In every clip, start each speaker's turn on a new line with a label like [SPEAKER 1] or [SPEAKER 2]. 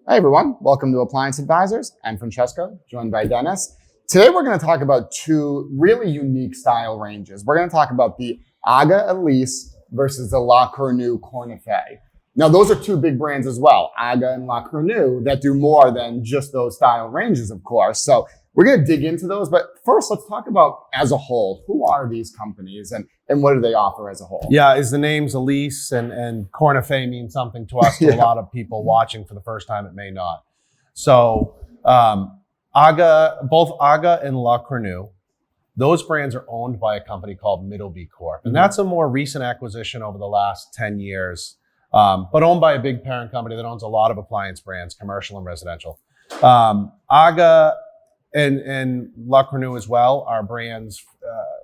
[SPEAKER 1] Hi everyone, welcome to Appliance Advisers. I'm Francesco, joined by Dennis. Today we're going to talk about two really unique style ranges. We're going to talk about the AGA Elise versus the Cornue CornuFé. Now those are two big brands as well, AGA and Cornue, that do more than just those style ranges, of course. So we're going to dig into those, but first let's talk about as a whole, who are these companies and what do they offer as a whole?
[SPEAKER 2] Yeah, is the names Elise and CornuFe mean something to us? To a lot of people watching for the first time, it may not. So AGA, both AGA and Cornue, those brands are owned by a company called Middleby Corp. And that's a more recent acquisition over the last 10 years, but owned by a big parent company that owns a lot of appliance brands, commercial and residential. AGA and Cornue as well are brands.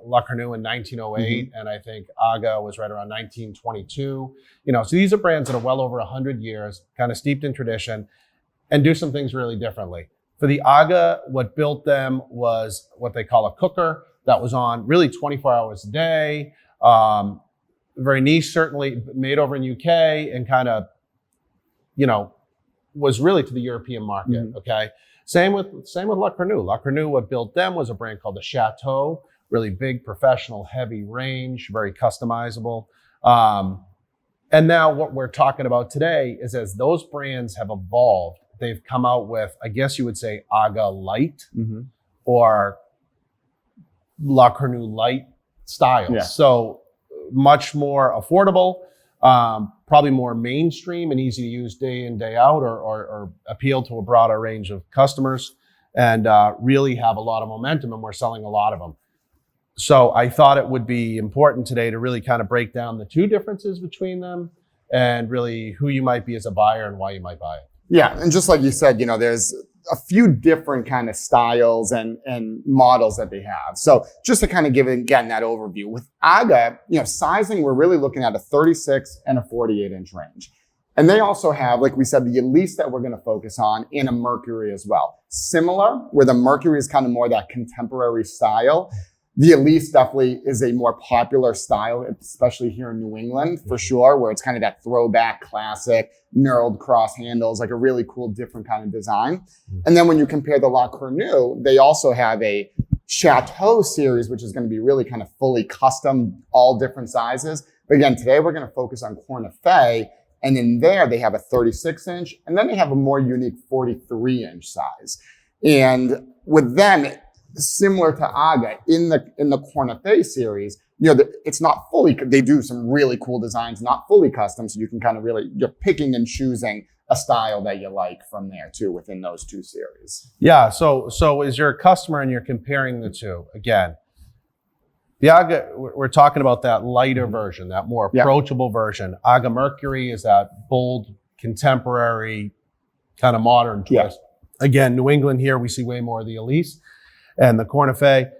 [SPEAKER 2] Cornue in 1908, and I think AGA was right around 1922. So these are brands that are well over 100 years, kind of steeped in tradition, and do some things really differently. For the AGA, what built them was what they call a cooker that was on really 24 hours a day. Very niche, certainly made over in UK, and kind of, was really to the European market. Okay. Same with Cornue. Cornue, what built them was a brand called the Chateau, really big, professional, heavy range, very customizable. And now what we're talking about today is as those brands have evolved, they've come out with, I guess you would say, AGA Light or Cornue Light styles. Yeah. So much more affordable, probably more mainstream and easy to use day in, day out, or appeal to a broader range of customers, and really have a lot of momentum, and we're selling a lot of them. So I thought it would be important today to really kind of break down the two differences between them and really who you might be as a buyer and why you might buy it.
[SPEAKER 1] Yeah, and just like you said, there's a few different kind of styles and models that they have. So just to kind of give it, again, that overview. With AGA, sizing, we're really looking at a 36 and a 48 inch range. And they also have, like we said, the Elise that we're going to focus on, and a Mercury as well. Similar, where the Mercury is kind of more that contemporary style. The Elise definitely is a more popular style, especially here in New England, for sure, where it's kind of that throwback classic, knurled cross handles, like a really cool, different kind of design. And then when you compare the Cornue, they also have a Chateau series, which is going to be really kind of fully custom, all different sizes. But again, today we're going to focus on CornuFe, and in there they have a 36 inch, and then they have a more unique 43 inch size. And with them, similar to AGA, in the CornuFe series, it's not fully, they do some really cool designs, not fully custom. So you can kind of really, you're picking and choosing a style that you like from there too, within those two series.
[SPEAKER 2] Yeah. So as you're a customer and you're comparing the two, again, the AGA, we're talking about that lighter version, that more approachable version. AGA Mercury is that bold, contemporary, kind of modern twist. Again, New England here, we see way more of the Elise and the CornuFe,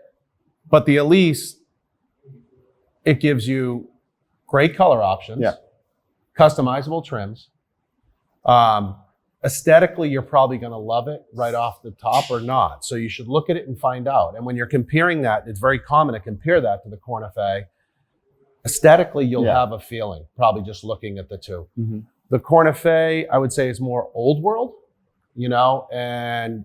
[SPEAKER 2] but the Elise, it gives you great color options, customizable trims. Aesthetically, you're probably going to love it right off the top or not. So you should look at it and find out. And when you're comparing that, it's very common to compare that to the CornuFe. Aesthetically, you'll have a feeling, probably just looking at the two. The CornuFe, I would say, is more old world, and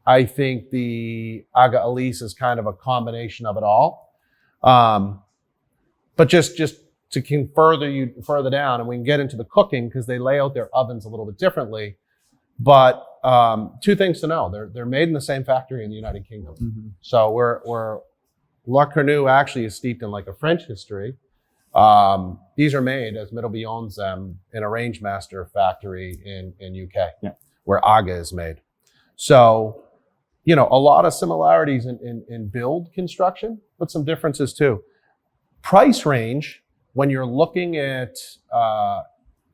[SPEAKER 2] I think the AGA Elise is kind of a combination of it all. But just to further down, and we can get into the cooking because they lay out their ovens a little bit differently. But two things to know: they're made in the same factory in the United Kingdom. So we're Cornue actually is steeped in like a French history. These are made, as Middleby owns them, in a Rangemaster factory in UK, where AGA is made. So a lot of similarities in build construction, but some differences too. Price range, when you're looking at,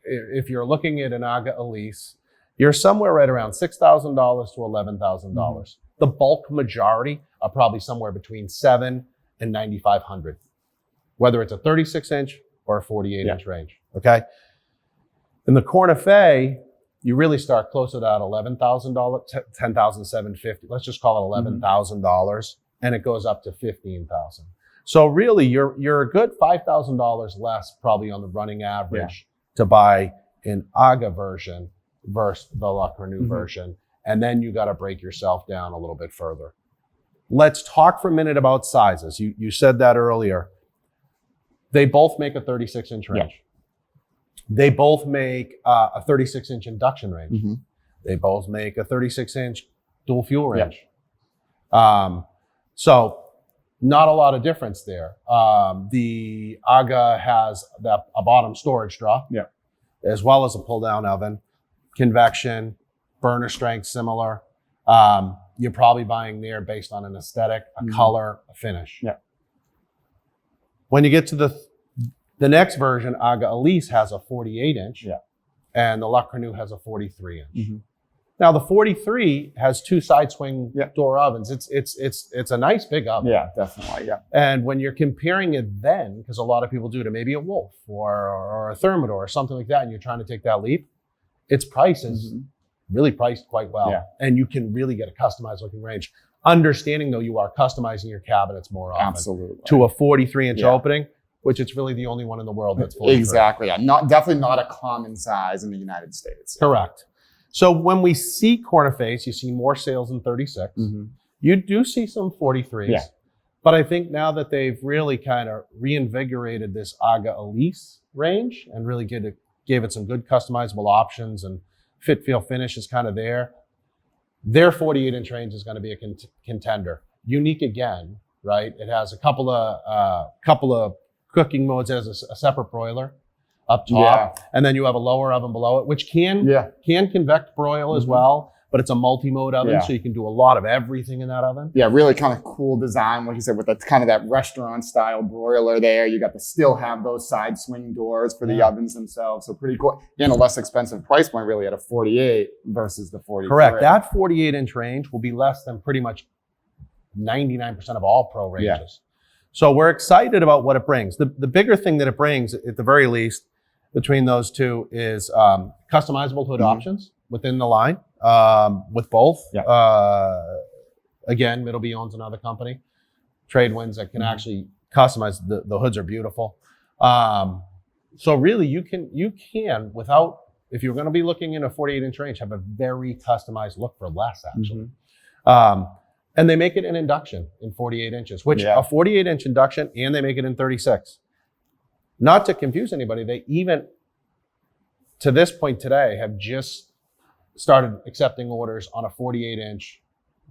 [SPEAKER 2] if you're looking at an AGA Elise, you're somewhere right around $6,000 to $11,000. The bulk majority are probably somewhere between $7,000 and $9,500, whether it's a 36 inch or a 48 inch range. Okay. In the CornuFe, you really start closer to that $11,000, $10,750. Let's just call it $11,000, and it goes up to $15,000. So really, you're a good $5,000 less probably on the running average to buy an AGA version versus the La Cornue version. And then you got to break yourself down a little bit further. Let's talk for a minute about sizes. You said that earlier. They both make a 36-inch range. Yeah. They both make a 36-inch induction range. They both make a 36-inch dual fuel range. Yeah. So not a lot of difference there. The AGA has a bottom storage draw, as well as a pull-down oven, convection, burner strength similar. You're probably buying there based on an aesthetic, a color, a finish. Yeah. When you get to the next version, AGA Elise has a 48-inch, and the La Cornue has a 43-inch. Now the 43 has two side swing door ovens. It's a nice big oven.
[SPEAKER 1] Yeah, definitely. Yeah.
[SPEAKER 2] And when you're comparing it then, because a lot of people do to maybe a Wolf or a Thermador or something like that, and you're trying to take that leap, its price is really priced quite well. Yeah. And you can really get a customized looking range. Understanding though, you are customizing your cabinets more often. Absolutely. To a 43-inch opening, which it's really the only one in the world that's 43.
[SPEAKER 1] Exactly. Yeah. Definitely not a common size in the United States.
[SPEAKER 2] Correct. So when we see CornuFe, you see more sales in 36. You do see some 43s. Yeah. But I think now that they've really kind of reinvigorated this AGA Elise range and really gave it some good customizable options, and fit, feel, finish is kind of there, their 48-inch range is going to be a contender. Unique again, right? It has a couple of cooking modes. It has a separate broiler up top, and then you have a lower oven below it, which can convect broil as well, but it's a multi-mode oven, so you can do a lot of everything in that oven. Yeah,
[SPEAKER 1] really kind of cool design, like you said, with that kind of that restaurant style broiler there. You got to still have those side swing doors for the ovens themselves, so pretty cool. Again, a less expensive price point really at a 48 versus the 43.
[SPEAKER 2] Correct. That 48-inch range will be less than pretty much 99% of all pro ranges. Yeah. So we're excited about what it brings. The bigger thing that it brings, at the very least, between those two is customizable hood options within the line with both. Yeah. Again, Middleby owns another company, Tradewinds, that can actually customize. The hoods are beautiful. So really you can, without, if you're going to be looking in a 48-inch range, have a very customized look for less actually. And they make it an induction in 48 inches, which a 48-inch induction, and they make it in 36. Not to confuse anybody, they even, to this point today, have just started accepting orders on a 48-inch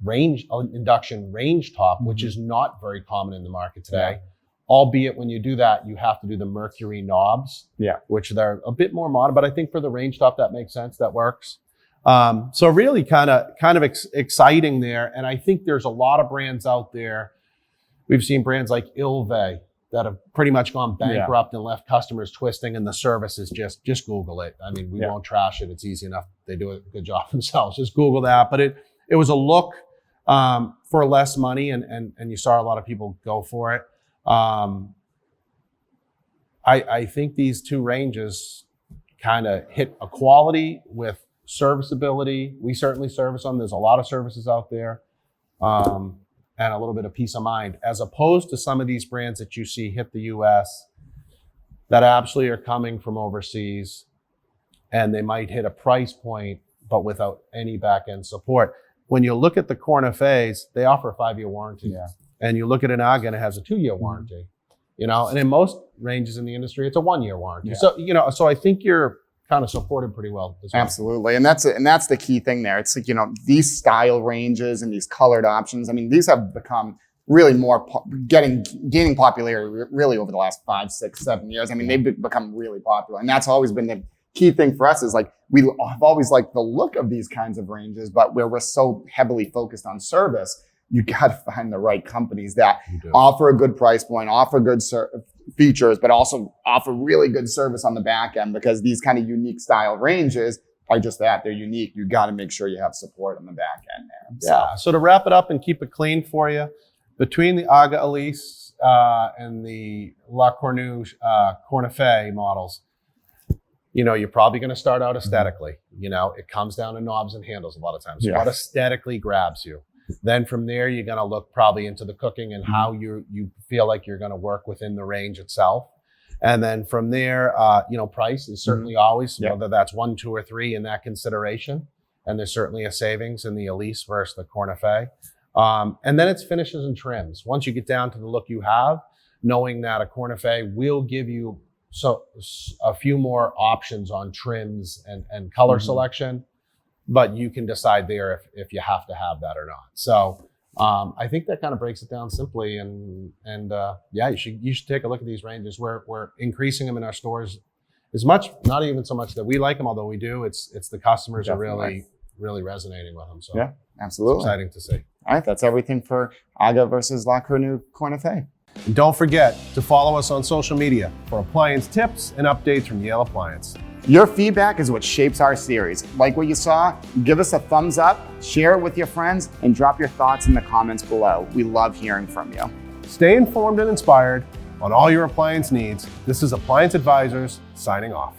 [SPEAKER 2] range, induction range top, which is not very common in the market today. Albeit when you do that, you have to do the mercury knobs, which they're a bit more modern, but I think for the range top, that makes sense, that works. So really kind of exciting there. And I think there's a lot of brands out there. We've seen brands like Ilve that have pretty much gone bankrupt and left customers twisting, and the service is just Google it. I mean, we won't trash it. It's easy enough. They do a good job themselves. Just Google that. But it was a look for less money, and you saw a lot of people go for it. I think these two ranges kind of hit a quality with serviceability. We certainly service them. There's a lot of services out there. And a little bit of peace of mind, as opposed to some of these brands that you see hit the US that absolutely are coming from overseas, and they might hit a price point, but without any back-end support. When you look at the CornuFes, they offer a 5-year warranty. And you look at an AGA and it has a 2-year warranty, and in most ranges in the industry, it's a 1-year warranty. So, so I think you're kind of supported pretty well.
[SPEAKER 1] Absolutely. And that's the key thing there. It's like, these style ranges and these colored options, I mean, these have become really more gaining popularity really over the last 5, 6, 7 years. I mean, they've become really popular. And that's always been the key thing for us, is like, we have always liked the look of these kinds of ranges, but where we're so heavily focused on service, you got to find the right companies that offer a good price point, offer good features, but also offer really good service on the back end, because these kind of unique style ranges are just that. They're unique. You got to make sure you have support on the back end there.
[SPEAKER 2] So to wrap it up and keep it clean for you, between the AGA Elise and the La Cornue CornuFe models, you're probably going to start out aesthetically. It comes down to knobs and handles a lot of times. What aesthetically grabs you. Then from there, you're going to look probably into the cooking and how you feel like you're going to work within the range itself. And then from there, price is certainly always, whether that's 1, 2, or 3 in that consideration. And there's certainly a savings in the Elise versus the CornuFe. And then it's finishes and trims. Once you get down to the look you have, knowing that a CornuFe will give you a few more options on trims and color selection, but you can decide there if you have to have that or not. So I think that kind of breaks it down simply. And you should take a look at these ranges. We're increasing them in our stores as much, not even so much that we like them, although we do. It's the customers are really resonating with them. So
[SPEAKER 1] yeah, absolutely.
[SPEAKER 2] It's exciting to see.
[SPEAKER 1] All right, that's everything for AGA versus La Cornue CornuFé.
[SPEAKER 2] And don't forget to follow us on social media for appliance tips and updates from Yale Appliance.
[SPEAKER 1] Your feedback is what shapes our series. Like what you saw? Give us a thumbs up, share it with your friends, and drop your thoughts in the comments below. We love hearing from you.
[SPEAKER 2] Stay informed and inspired on all your appliance needs. This is Appliance Advisors signing off.